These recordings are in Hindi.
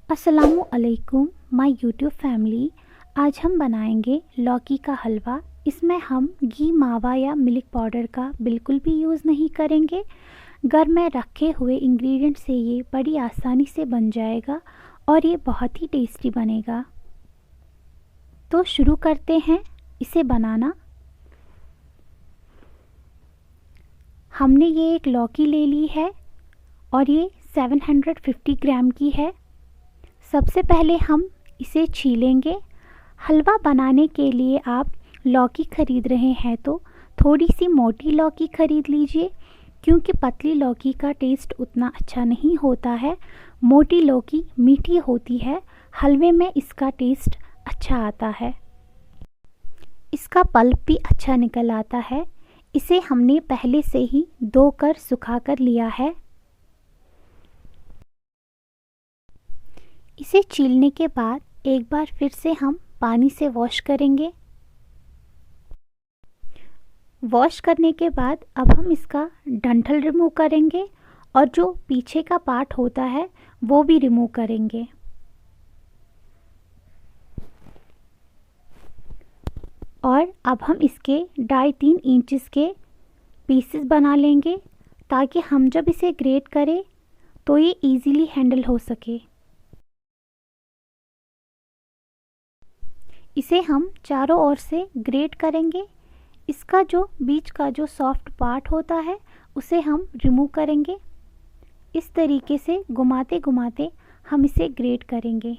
अस्सलामु अलैकुम माय यूट्यूब फैमिली। आज हम बनाएंगे लौकी का हलवा। इसमें हम घी, मावा या मिल्क पाउडर का बिल्कुल भी यूज़ नहीं करेंगे। घर में रखे हुए इंग्रेडिएंट से ये बड़ी आसानी से बन जाएगा और ये बहुत ही टेस्टी बनेगा। तो शुरू करते हैं इसे बनाना। हमने ये एक लौकी ले ली है और ये 750 ग्राम की है। सबसे पहले हम इसे छीलेंगे। हलवा बनाने के लिए आप लौकी ख़रीद रहे हैं तो थोड़ी सी मोटी लौकी ख़रीद लीजिए, क्योंकि पतली लौकी का टेस्ट उतना अच्छा नहीं होता है। मोटी लौकी मीठी होती है, हलवे में इसका टेस्ट अच्छा आता है, इसका पल्प भी अच्छा निकल आता है। इसे हमने पहले से ही धोकर सुखा कर लिया है। इसे छीलने के बाद एक बार फिर से हम पानी से वॉश करेंगे। वॉश करने के बाद अब हम इसका डंठल रिमूव करेंगे और जो पीछे का पार्ट होता है वो भी रिमूव करेंगे। और अब हम इसके 2.5-3 इंचेस के पीसेस बना लेंगे, ताकि हम जब इसे ग्रेट करें तो ये इजीली हैंडल हो सके। इसे हम चारों ओर से ग्रेट करेंगे। इसका जो बीच का जो सॉफ्ट पार्ट होता है उसे हम रिमूव करेंगे। इस तरीके से घुमाते घुमाते हम इसे ग्रेट करेंगे।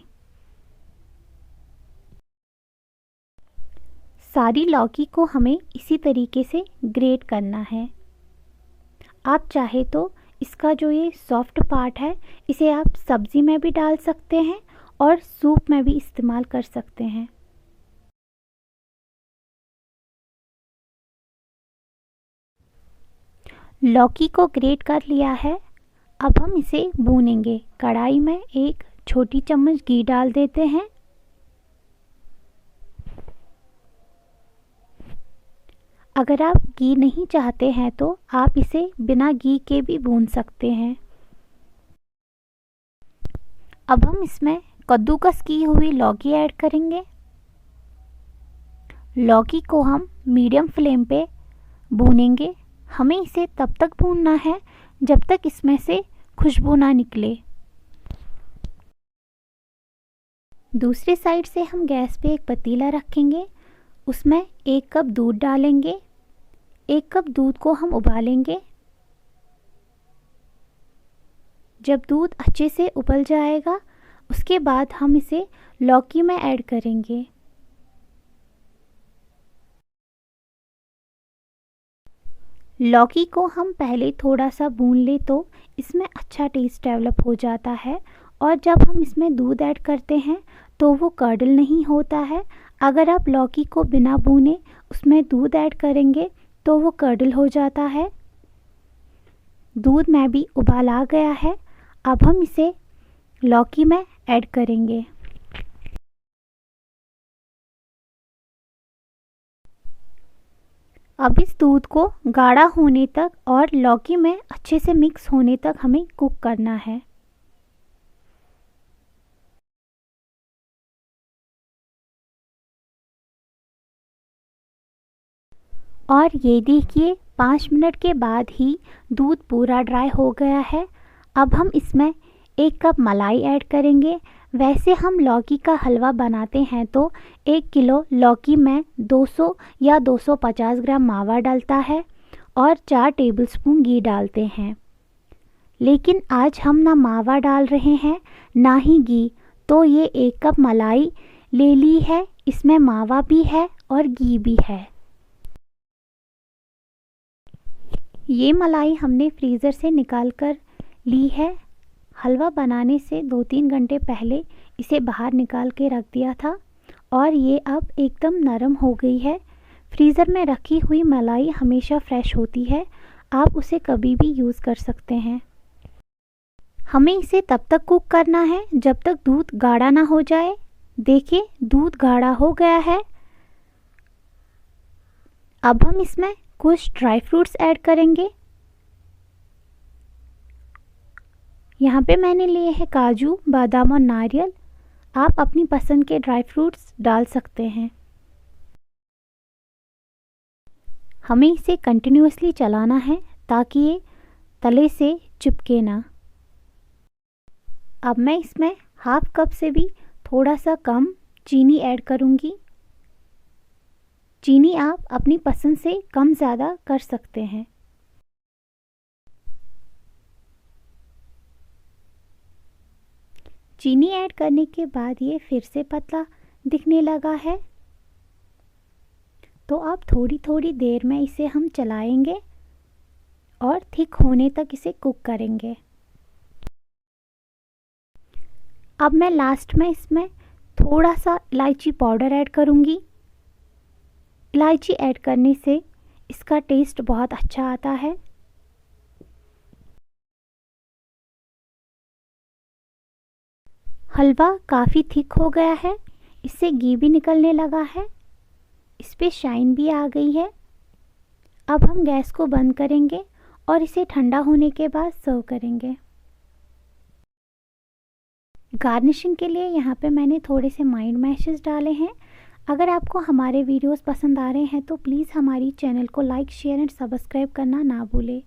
सारी लौकी को हमें इसी तरीके से ग्रेट करना है। आप चाहे तो इसका जो ये सॉफ्ट पार्ट है इसे आप सब्ज़ी में भी डाल सकते हैं और सूप में भी इस्तेमाल कर सकते हैं। लौकी को ग्रेट कर लिया है। अब हम इसे भूनेंगे। कढ़ाई में एक छोटी चम्मच घी डाल देते हैं। अगर आप घी नहीं चाहते हैं तो आप इसे बिना घी के भी भून सकते हैं। अब हम इसमें कद्दूकस की हुई लौकी ऐड करेंगे। लौकी को हम मीडियम फ्लेम पे भूनेंगे। हमें इसे तब तक भूनना है जब तक इसमें से खुशबू ना निकले। दूसरी साइड से हम गैस पे एक पतीला रखेंगे। उसमें 1 कप दूध डालेंगे। 1 कप दूध को हम उबालेंगे। जब दूध अच्छे से उबल जाएगा उसके बाद हम इसे लौकी में ऐड करेंगे। लौकी को हम पहले थोड़ा सा भून ले तो इसमें अच्छा टेस्ट डेवलप हो जाता है, और जब हम इसमें दूध ऐड करते हैं तो वो कर्डल नहीं होता है। अगर आप लौकी को बिना भूने उसमें दूध ऐड करेंगे तो वो कर्डल हो जाता है। दूध में भी उबाल आ गया है। अब हम इसे लौकी में ऐड करेंगे। अब इस दूध को गाढ़ा होने तक और लौकी में अच्छे से मिक्स होने तक हमें कुक करना है। और ये देखिए 5 मिनट के बाद ही दूध पूरा ड्राई हो गया है। अब हम इसमें 1 कप मलाई ऐड करेंगे। वैसे हम लौकी का हलवा बनाते हैं तो 1 किलो लौकी में 200 या 250 ग्राम मावा डलता है और 4 टेबलस्पून घी डालते हैं। लेकिन आज हम ना मावा डाल रहे हैं ना ही घी, तो ये 1 कप मलाई ले ली है। इसमें मावा भी है और घी भी है। ये मलाई हमने फ्रीज़र से निकाल कर ली है। हलवा बनाने से 2-3 घंटे पहले इसे बाहर निकाल के रख दिया था और ये अब एकदम नरम हो गई है। फ्रीज़र में रखी हुई मलाई हमेशा फ्रेश होती है, आप उसे कभी भी यूज़ कर सकते हैं। हमें इसे तब तक कुक करना है जब तक दूध गाढ़ा ना हो जाए। देखिए दूध गाढ़ा हो गया है। अब हम इसमें कुछ ड्राई फ्रूट्स ऐड करेंगे। यहाँ पे मैंने लिए हैं काजू, बादाम और नारियल। आप अपनी पसंद के ड्राई फ्रूट्स डाल सकते हैं। हमें इसे कंटिन्यूअसली चलाना है ताकि ये तले से चिपके ना। अब मैं इसमें हाफ कप से भी थोड़ा सा कम चीनी ऐड करूँगी। चीनी आप अपनी पसंद से कम ज़्यादा कर सकते हैं। चीनी ऐड करने के बाद ये फिर से पतला दिखने लगा है, तो अब थोड़ी थोड़ी देर में इसे हम चलाएंगे और थिक होने तक इसे कुक करेंगे। अब मैं लास्ट में इसमें थोड़ा सा इलायची पाउडर ऐड करूँगी। इलायची ऐड करने से इसका टेस्ट बहुत अच्छा आता है। हलवा काफ़ी थिक हो गया है, इससे घी भी निकलने लगा है, इस पे शाइन भी आ गई है। अब हम गैस को बंद करेंगे और इसे ठंडा होने के बाद सर्व करेंगे। गार्निशिंग के लिए यहाँ पे मैंने थोड़े से माइंड मैशेस डाले हैं। अगर आपको हमारे वीडियोस पसंद आ रहे हैं तो प्लीज़ हमारी चैनल को लाइक, शेयर एंड सब्सक्राइब करना ना भूलें।